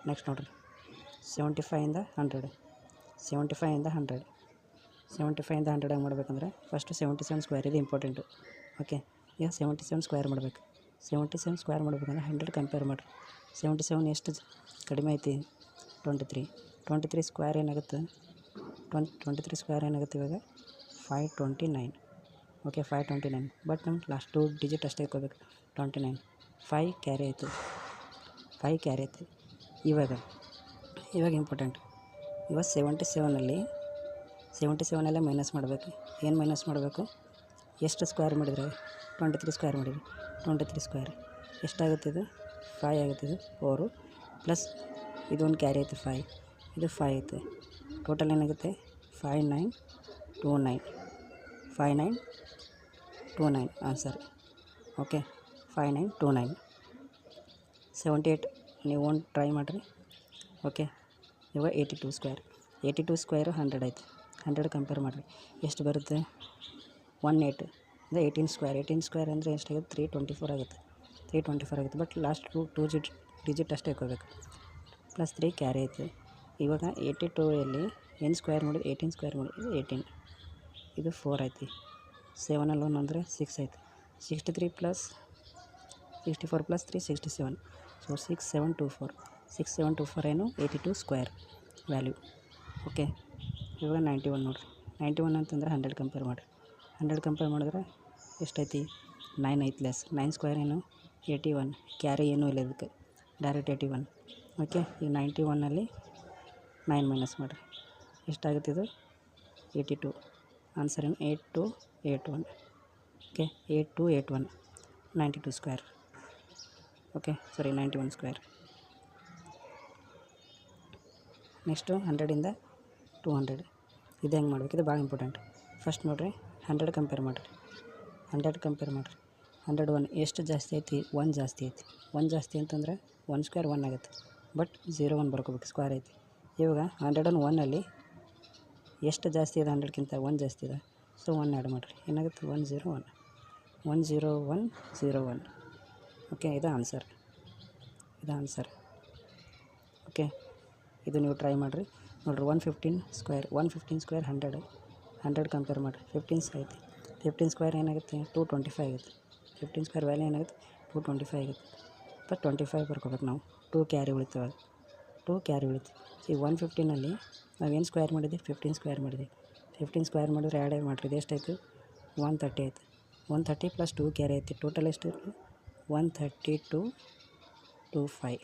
Next ನೋಡಿರಿ 75 ಇಂದ 100 75 ಇಂದ 100 75 ಇಂದ 100 ಹೆಂಗೆ ಮಾಡ್ಬೇಕಂದ್ರೆ ಫಸ್ಟ್ 77 ಸ್ಕ್ವೇರ್ ಇದು ಇಂಪಾರ್ಟೆಂಟು. ಓಕೆ, ಈಗ 77 ಸ್ಕ್ವೇರ್ ಮಾಡಬೇಕು. 77 ಸ್ಕ್ವೇರ್ ಮಾಡ್ಬೇಕಂದ್ರೆ 100 ಕಂಪೇರ್ ಮಾಡಿರಿ. 77 ಎಷ್ಟು ಕಡಿಮೆ ಐತಿ? 23 ಸ್ಕ್ವೇರ್ ಏನಾಗುತ್ತೆ? 23 ಸ್ಕ್ವೇರ್ ಏನಾಗುತ್ತೆ ಇವಾಗ? 529. ಓಕೆ, 529. ಬಟ್ ನಮ್ಗೆ ಲಾಸ್ಟ್ 2 ಡಿಜಿಟ್ ಅಷ್ಟೇ ಇಟ್ಕೋಬೇಕು. 29 5 ಕ್ಯಾರಿ ಆಯಿತು. ಇವಾಗ ಇಂಪಾರ್ಟೆಂಟ್. ಇವಾಗ 77 ಮೈನಸ್ ಮಾಡಬೇಕು. ಏನು ಮೈನಸ್ ಮಾಡಬೇಕು? ಎಷ್ಟು ಸ್ಕ್ವೇರ್ ಮಾಡಿದರೆ? 23 ಸ್ಕ್ವೇರ್ ಮಾಡಿದ್ವಿ. 23 ಸ್ಕ್ವೇರ್ ಎಷ್ಟಾಗುತ್ತೆ? ಇದು 5 ಆಗುತ್ತೆ. ಇದು 4 ಪ್ಲಸ್ ಇದೊಂದು ಕ್ಯಾರಿ ಐತೆ 5, ಇದು 5 ಐತೆ. ಟೋಟಲ್ ಏನಾಗುತ್ತೆ? 5929 ಆನ್ಸರ್. ಓಕೆ, 5929. 78 ನೀವು ಒಂದು ಟ್ರೈ ಮಾಡಿರಿ. ಓಕೆ, ಇವಾಗ 82 ಸ್ಕ್ವೇರು 100 ಐತೆ. 100 ಕಂಪೇರ್ ಮಾಡಿರಿ, ಎಷ್ಟು ಬರುತ್ತೆ? 18 ಅಂದರೆ 18 ಸ್ಕ್ವೇರ್ ಅಂದರೆ ಎಷ್ಟಾಗುತ್ತೆ? 324 ಆಗುತ್ತೆ. 324 ಆಗುತ್ತೆ. ಬಟ್ ಲಾಸ್ಟ್ 2 ಡಿಜಿಟ್ ಅಷ್ಟೇ ಇಟ್ಕೋಬೇಕು. ಪ್ಲಸ್ 3 ಕ್ಯಾರಿ ಐತೆ. ಇವಾಗ 82 ಏನು ಸ್ಕ್ವೇರ್ ಮಾಡಿ? 18 ಸ್ಕ್ವೇರ್ ಮಾಡಿ. ಇದು 18, ಇದು 4 ಐತಿ. 7 ಅಂದರೆ 6 ಐತಿ. 63 ಪ್ಲಸ್ 64 ಪ್ಲಸ್ 3 67. ಸೊ 6724 ಏನು? 82 ಸ್ಕ್ವೇರ್ ವ್ಯಾಲ್ಯೂ. ಓಕೆ, ಇವಾಗ 91 ನೋಡಿರಿ. 91 ಅಂತಂದ್ರೆ 100 ಕಂಪೇರ್ ಮಾಡಿರಿ. 100 ಕಂಪೇರ್ ಮಾಡಿದ್ರೆ ಎಷ್ಟೈತಿ? 9 ಐತಿ. ಲೆಸ್ 9 ಸ್ಕ್ವೇರ್ ಏನು? 81. ಕ್ಯಾರಿ ಏನೂ ಇಲ್ಲ ಇದಕ್ಕೆ, ಡೈರೆಕ್ಟ್ 81. ಓಕೆ, ಈಗ 91 9 ಮೈನಸ್ ಮಾಡಿರಿ. ಎಷ್ಟಾಗುತ್ತೆ ಇದು? 82. ಆನ್ಸರ್ ಏನು? 8281. Okay, 8281. 92 square. Okay, 91 square. Next 100 ಇಂದ 200 ಇದು ಹೆಂಗೆ ಮಾಡ್ಬೇಕು? ಇದು ಭಾಳ ಇಂಪಾರ್ಟೆಂಟ್. ಫಸ್ಟ್ ನೋಡಿರಿ, 100 ಕಂಪೇರ್ ಮಾಡಿರಿ. 101 ಎಷ್ಟು ಜಾಸ್ತಿ ಐತಿ? 1 ಜಾಸ್ತಿ ಐತಿ. 1 ಜಾಸ್ತಿ ಅಂತಂದರೆ 1 ಸ್ಕ್ವೇರ್ 1 ಆಗುತ್ತೆ. ಬಟ್ 01 ಬರ್ಕೋಬೇಕು, ಸ್ಕ್ವೇರ್ ಐತಿ. ಇವಾಗ 101 ಎಷ್ಟು ಜಾಸ್ತಿ ಇದೆ? 100ಕ್ಕಿಂತ 1 ಜಾಸ್ತಿ ಇದೆ. ಸೊ 1 ಆ್ಯಡ್ ಮಾಡಿರಿ, ಏನಾಗುತ್ತೆ? 101. 10101. ಓಕೆ, ಇದು ಆನ್ಸರ್. ಓಕೆ, ಇದು ನೀವು ಟ್ರೈ ಮಾಡಿರಿ. ನೋಡಿರಿ, 115 ಸ್ಕ್ವೇರ್ 100 ಕಂಪೇರ್ ಮಾಡಿರಿ. 15 ಐತಿ. 15 ಸ್ಕ್ವೇರ್ ಏನಾಗುತ್ತೆ? 225 ಆಗುತ್ತೆ. 15 ಸ್ಕ್ವೇರ್ ವ್ಯಾಲ್ಯೂ ಏನಾಗುತ್ತೆ? 225 ಆಗುತ್ತೆ. ಬಟ್ 25 ಬರ್ಕೋಬೇಕು ನಾವು. 2 ಕ್ಯಾರಿ ಉಳಿತವೆ. ಈ 115 ನಾವೇನು ಸ್ಕ್ವೇರ್ ಮಾಡಿದ್ವಿ? 15 ಸ್ಕ್ವೇರ್ ಮಾಡಿದ್ವಿ. 15 ಸ್ಕ್ವೇರ್ ಮಾಡಿದ್ರೆ ಆ್ಯಡ್ ಮಾಡಿರಿ. ಇದು ಎಷ್ಟಾಯಿತು? 130 ಆಯಿತು. 130 ಪ್ಲಸ್ 2 ಕ್ಯಾರಿ ಐತಿ. ಟೋಟಲ್ ಎಷ್ಟು? 13225.